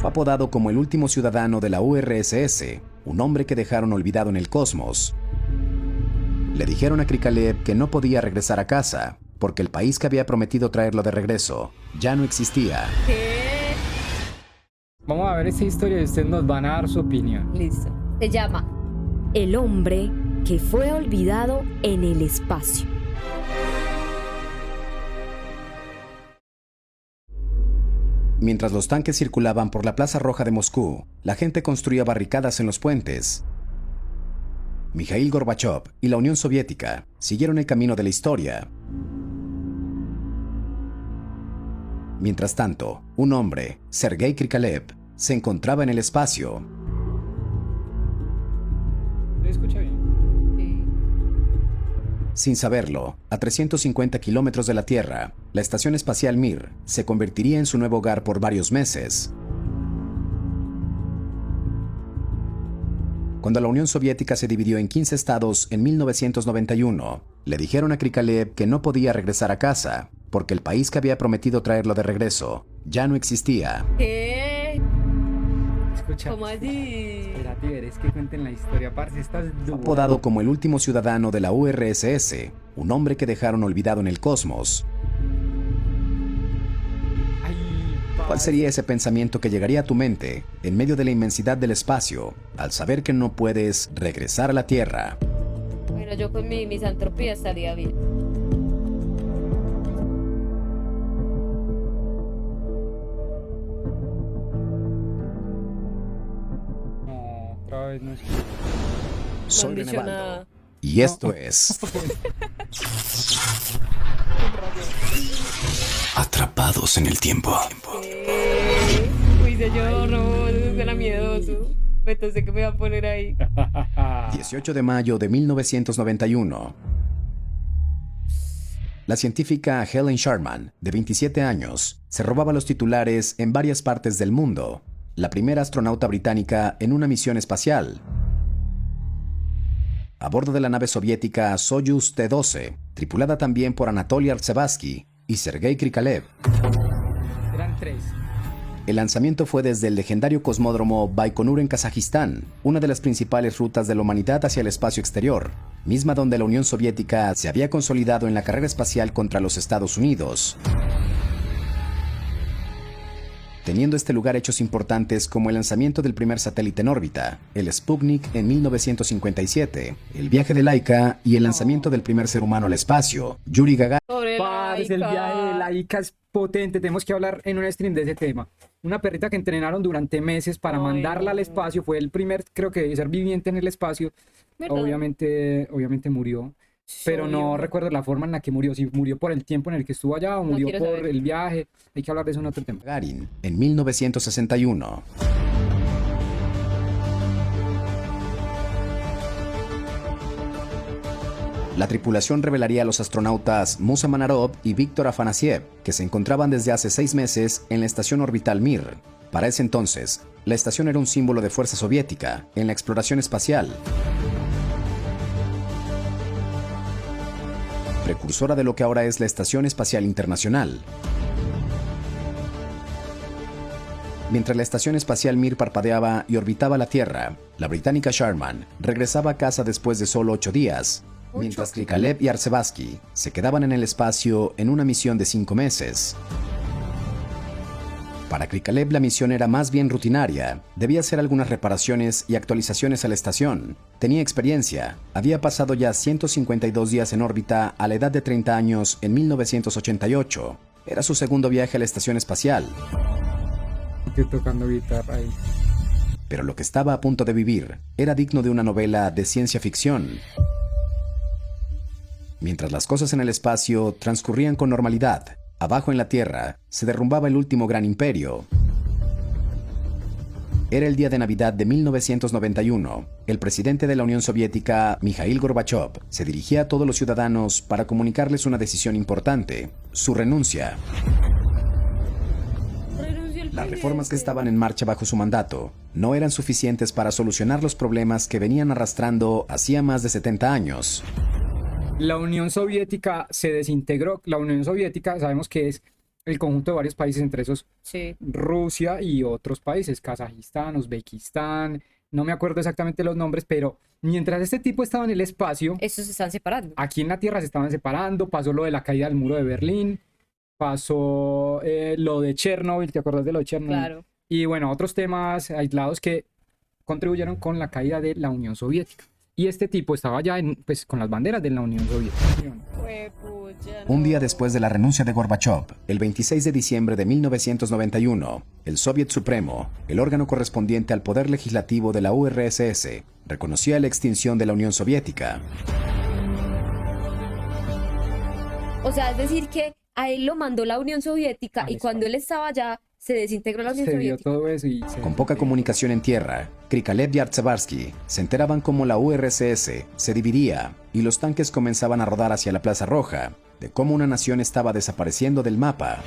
Fue apodado como el último ciudadano de la URSS, un hombre que dejaron olvidado en el cosmos. Le dijeron a Krikalev que no podía regresar a casa, porque el país que había prometido traerlo de regreso ya no existía. ¿Qué? Vamos a ver esta historia y ustedes nos van a dar su opinión. Listo. Se llama El hombre que fue olvidado en el espacio. Mientras los tanques circulaban por la Plaza Roja de Moscú, la gente construía barricadas en los puentes. Mikhail Gorbachev y la Unión Soviética siguieron el camino de la historia. Mientras tanto, un hombre, Sergei Krikalev, se encontraba en el espacio. ¿Se escucha bien? sí. Sin saberlo, a 350 kilómetros de la Tierra, la Estación Espacial Mir se convertiría en su nuevo hogar por varios meses. Cuando la Unión Soviética se dividió en 15 estados en 1991, le dijeron a Krikalev que no podía regresar a casa, porque el país que había prometido traerlo de regreso ya no existía. ¿Qué? Escucha. ¿Cómo así? Espérate, verás que cuenten la historia, parce. Estás duro. Apodado como el último ciudadano de la URSS, un hombre que dejaron olvidado en el cosmos. Ay, ¿Cuál parce. sería ese pensamiento que llegaría a tu mente en medio de la inmensidad del espacio al saber que no puedes regresar a la Tierra? Bueno, yo con mi misantropía estaría bien. No, otra vez no es. Soy No han dicho René Baldo, nada. y esto es Atrapados en el Tiempo. ¿Qué? Uy, señor, no, eso suena miedoso. Entonces, ¿qué me va a poner ahí? 18 de mayo de 1991. La científica Helen Sharman, de 27 años, se robaba los titulares en varias partes del mundo. La primera astronauta británica en una misión espacial. A bordo de la nave soviética Soyuz T-12, tripulada también por Anatoly Artsevatsky y Sergei Krikalev. Eran 3. El lanzamiento fue desde el legendario cosmódromo Baikonur en Kazajistán, una de las principales rutas de la humanidad hacia el espacio exterior, misma donde la Unión Soviética se había consolidado en la carrera espacial contra los Estados Unidos. Teniendo este lugar hechos importantes como el lanzamiento del primer satélite en órbita, el Sputnik en 1957, el viaje de Laika y el lanzamiento del primer ser humano al espacio, Yuri Gagarin. Sobre Parce, el viaje de Laika es potente. Tenemos que hablar en un stream de ese tema. Una perrita que entrenaron durante meses para Ay, mandarla al no. espacio. Fue el primer, creo que, ser viviente en el espacio. ¿Verdad? Obviamente murió. Pero no Obvio. recuerdo la forma en la que murió. Si murió por el tiempo en el que estuvo allá o murió quiero por saber. el viaje. Hay que hablar de eso en otro tema. Gagarin en 1961. La tripulación revelaría a los astronautas Musa Manarov y Víctor Afanasiev, que se encontraban desde hace 6 meses en la estación orbital Mir. Para ese entonces, la estación era un símbolo de fuerza soviética en la exploración espacial. Precursora de lo que ahora es la Estación Espacial Internacional. Mientras la Estación Espacial Mir parpadeaba y orbitaba la Tierra, la británica Sharman regresaba a casa después de solo 8 días, mientras Krikalev y Artsevatsky se quedaban en el espacio en una misión de 5 meses. Para Krikalev la misión era más bien rutinaria, debía hacer algunas reparaciones y actualizaciones a la estación. Tenía experiencia, había pasado ya 152 días en órbita a la edad de 30 años en 1988. Era su segundo viaje a la estación espacial. Estoy tocando guitarra ahí. Pero lo que estaba a punto de vivir era digno de una novela de ciencia ficción. Mientras las cosas en el espacio transcurrían con normalidad, abajo en la Tierra se derrumbaba el último gran imperio. Era el día de Navidad de 1991. El presidente de la Unión Soviética, Mikhail Gorbachev, se dirigía a todos los ciudadanos para comunicarles una decisión importante: su renuncia. Las reformas que estaban en marcha bajo su mandato no eran suficientes para solucionar los problemas que venían arrastrando hacía más de 70 años. La Unión Soviética se desintegró. La Unión Soviética sabemos que es el conjunto de varios países, entre esos Sí. Rusia y otros países, Kazajistán, Uzbekistán, no me acuerdo exactamente los nombres, pero mientras este tipo estaba en el espacio, Estos se están separando. aquí en la Tierra se estaban separando, pasó lo de la caída del muro de Berlín, pasó lo de Chernobyl, ¿te acuerdas de lo de Chernobyl? Claro. Y bueno, otros temas aislados que contribuyeron con la caída de la Unión Soviética. Y este tipo estaba ya pues, con las banderas de la Unión Soviética. Juepucha, Un día no. después de la renuncia de Gorbachev, el 26 de diciembre de 1991, el Soviet Supremo, el órgano correspondiente al poder legislativo de la URSS, reconocía la extinción de la Unión Soviética. O sea, es decir que a él lo mandó la Unión Soviética Al y cuando él espacio. estaba allá se desintegró la Unión Se dio Soviética. todo eso y Con poca comunicación en tierra, Krikalev y Artsebarsky se enteraban cómo la URSS se dividía y los tanques comenzaban a rodar hacia la Plaza Roja, de cómo una nación estaba desapareciendo del mapa.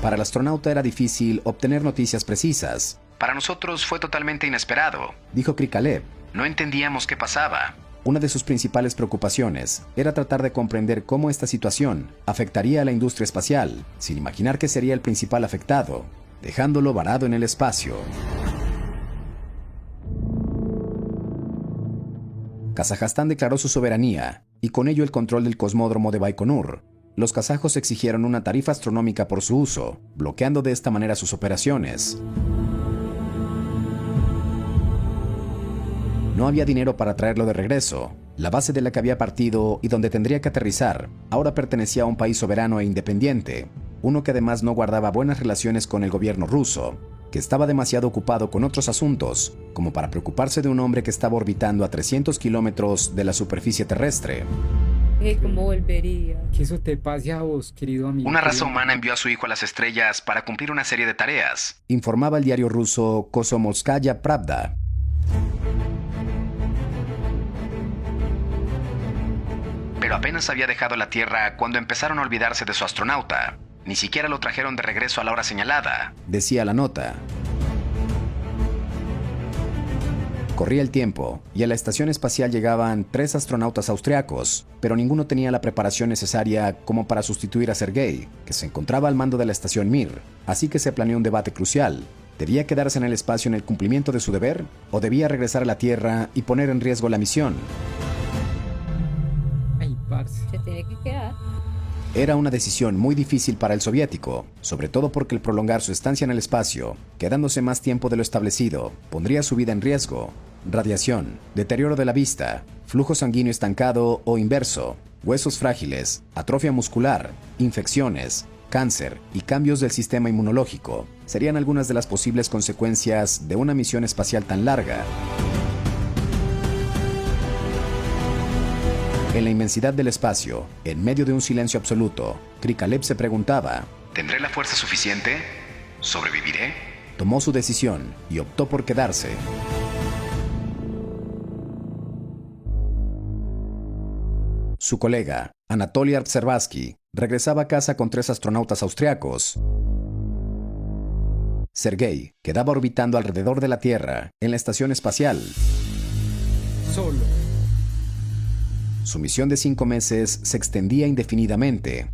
Para el astronauta era difícil obtener noticias precisas. Para nosotros fue totalmente inesperado, dijo Krikalev. No entendíamos qué pasaba. Una de sus principales preocupaciones era tratar de comprender cómo esta situación afectaría a la industria espacial, sin imaginar que sería el principal afectado, dejándolo varado en el espacio. Kazajstán declaró su soberanía y con ello el control del cosmódromo de Baikonur. Los kazajos exigieron una tarifa astronómica por su uso, bloqueando de esta manera sus operaciones. No había dinero para traerlo de regreso. La base de la que había partido y donde tendría que aterrizar ahora pertenecía a un país soberano e independiente, uno que además no guardaba buenas relaciones con el gobierno ruso, que estaba demasiado ocupado con otros asuntos como para preocuparse de un hombre que estaba orbitando a 300 kilómetros de la superficie terrestre. ¿Cómo volvería? que eso te pase a vos, querido amigo. Una raza humana envió a su hijo a las estrellas para cumplir una serie de tareas, informaba el diario ruso Komsomolskaya Pravda. Pero apenas había dejado la Tierra cuando empezaron a olvidarse de su astronauta. Ni siquiera lo trajeron de regreso a la hora señalada, decía la nota. Corría el tiempo y a la estación espacial llegaban 3 astronautas austriacos, pero ninguno tenía la preparación necesaria como para sustituir a Sergei, que se encontraba al mando de la estación Mir. Así que se planeó un debate crucial. ¿Debía quedarse en el espacio en el cumplimiento de su deber o debía regresar a la Tierra y poner en riesgo la misión? Ay, parce. Se tiene que quedar. Era una decisión muy difícil para el soviético, sobre todo porque el prolongar su estancia en el espacio, quedándose más tiempo de lo establecido, pondría su vida en riesgo. Radiación, deterioro de la vista, flujo sanguíneo estancado o inverso, huesos frágiles, atrofia muscular, infecciones, cáncer y cambios del sistema inmunológico serían algunas de las posibles consecuencias de una misión espacial tan larga. En la inmensidad del espacio, en medio de un silencio absoluto, Krikalev se preguntaba: ¿tendré la fuerza suficiente? ¿Sobreviviré? Tomó su decisión y optó por quedarse. Su colega, Anatoly Artsebarsky, regresaba a casa con 3 astronautas austriacos. Sergei quedaba orbitando alrededor de la Tierra, en la estación espacial. Solo. Su misión de 5 meses se extendía indefinidamente.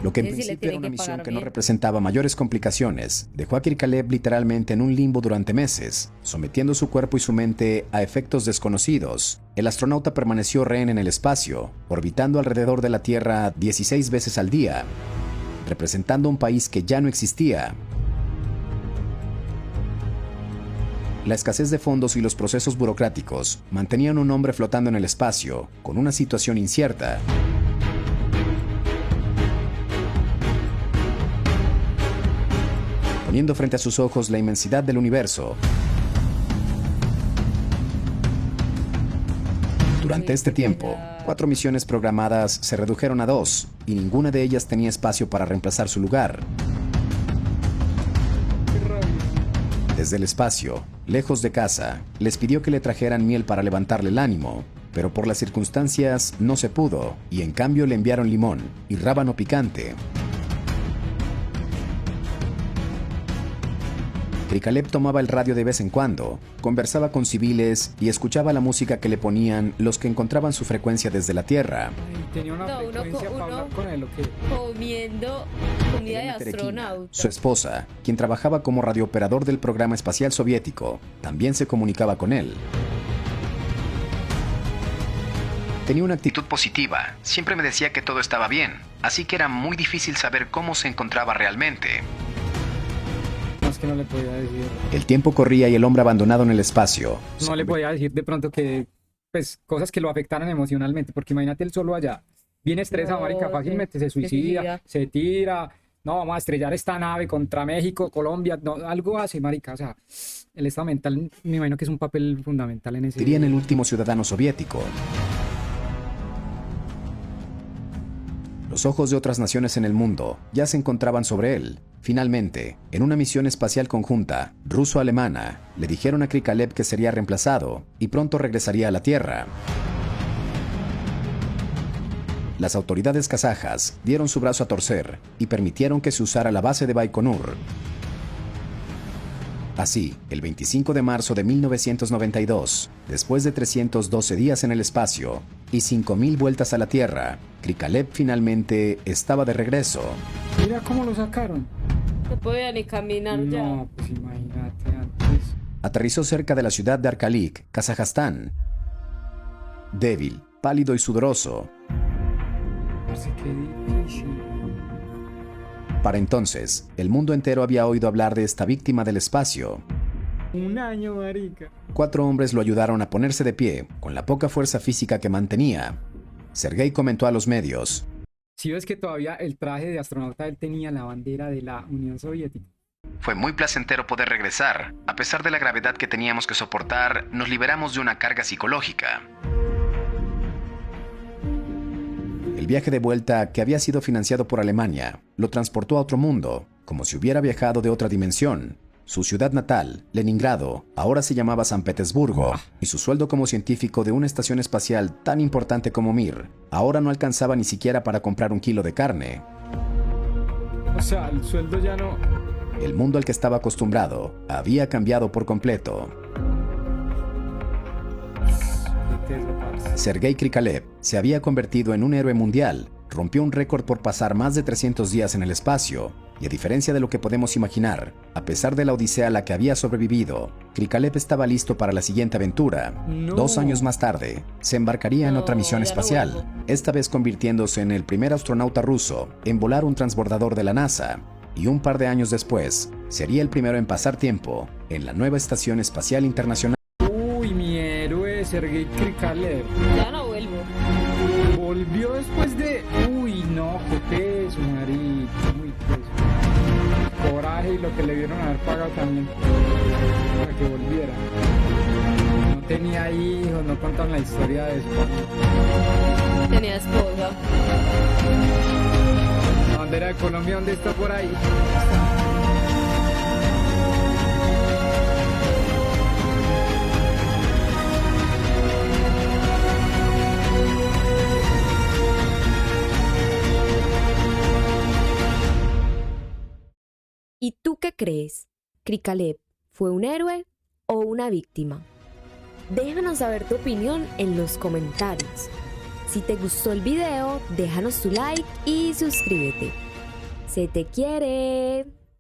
Lo que en Es decir, le principio era tienen una que misión pagar que no bien. representaba mayores complicaciones, dejó a Krikalev literalmente en un limbo durante meses, sometiendo su cuerpo y su mente a efectos desconocidos. El astronauta permaneció rehén en el espacio, orbitando alrededor de la Tierra 16 veces al día, representando un país que ya no existía. La escasez de fondos y los procesos burocráticos mantenían a un hombre flotando en el espacio, con una situación incierta. Poniendo frente a sus ojos la inmensidad del universo. Durante este tiempo, 4 misiones programadas se redujeron a 2, y ninguna de ellas tenía espacio para reemplazar su lugar. Qué rabia. Desde el espacio, lejos de casa, les pidió que le trajeran miel para levantarle el ánimo, pero por las circunstancias no se pudo, y en cambio le enviaron limón y rábano picante. Krikalev tomaba el radio de vez en cuando, conversaba con civiles y escuchaba la música que le ponían los que encontraban su frecuencia desde la Tierra. Ay, tenía una No, frecuencia para hablar con él, ¿o qué? Comiendo comida de Elena Terekhina, astronauta. su esposa, quien trabajaba como radiooperador del programa espacial soviético, también se comunicaba con él. Tenía una actitud positiva, siempre me decía que todo estaba bien, así que era muy difícil saber cómo se encontraba realmente. No, es que no le podía decir. El tiempo corría y el hombre abandonado en el espacio. No le podía decir de pronto que, pues, cosas que lo afectaran emocionalmente, porque imagínate él solo allá. Viene estresado, No, marica, fácilmente se suicida, se tira. No, vamos a estrellar esta nave contra México, Colombia, no, algo hace, marica. O sea, el estado mental, me imagino que es un papel fundamental en ese. Serían el último ciudadano soviético. Los ojos de otras naciones en el mundo ya se encontraban sobre él. Finalmente, en una misión espacial conjunta ruso-alemana, le dijeron a Krikalev que sería reemplazado y pronto regresaría a la Tierra. Las autoridades kazajas dieron su brazo a torcer y permitieron que se usara la base de Baikonur. Así, el 25 de marzo de 1992, después de 312 días en el espacio y 5.000 vueltas a la Tierra, Krikalev finalmente estaba de regreso. Mira cómo lo sacaron. No podía ni caminar No, ya. pues imagínate antes. Aterrizó cerca de la ciudad de Arkalik, Kazajstán. Débil, pálido y sudoroso. Parece que difícil. Para entonces, el mundo entero había oído hablar de esta víctima del espacio. Un año, marica. 4 hombres lo ayudaron a ponerse de pie, con la poca fuerza física que mantenía. Sergei comentó a los medios: Si ves que todavía el traje de astronauta él tenía la bandera de la Unión Soviética. fue muy placentero poder regresar. A pesar de la gravedad que teníamos que soportar, nos liberamos de una carga psicológica. El viaje de vuelta, que había sido financiado por Alemania, lo transportó a otro mundo, como si hubiera viajado de otra dimensión. Su ciudad natal, Leningrado, ahora se llamaba San Petersburgo, y su sueldo como científico de una estación espacial tan importante como Mir, ahora no alcanzaba ni siquiera para comprar un kilo de carne. O sea, el sueldo ya no. El mundo al que estaba acostumbrado había cambiado por completo. Qué teso, parce. Sergei Krikalev se había convertido en un héroe mundial, rompió un récord por pasar más de 300 días en el espacio, y a diferencia de lo que podemos imaginar, a pesar de la odisea a la que había sobrevivido, Krikalev estaba listo para la siguiente aventura. No. 2 años más tarde, se embarcaría en No, otra misión ya no espacial, vuelvo. esta vez convirtiéndose en el primer astronauta ruso en volar un transbordador de la NASA, y un par de años después, sería el primero en pasar tiempo en la nueva Estación Espacial Internacional. Uy, mi héroe, Sergei Krikalev. Ya no vuelvo. Volvió después de. Uy, no, qué peso, marica. Muy peso. Coraje y lo que le vieron haber pagado también para que volviera. No tenía hijos, no contaron la historia de eso. Tenía esposa. La bandera de Colombia, ¿dónde está por ahí? ¿Y tú qué crees? ¿Krikalev fue un héroe o una víctima? Déjanos saber tu opinión en los comentarios. Si te gustó el video, déjanos tu like y suscríbete. ¡Se te quiere!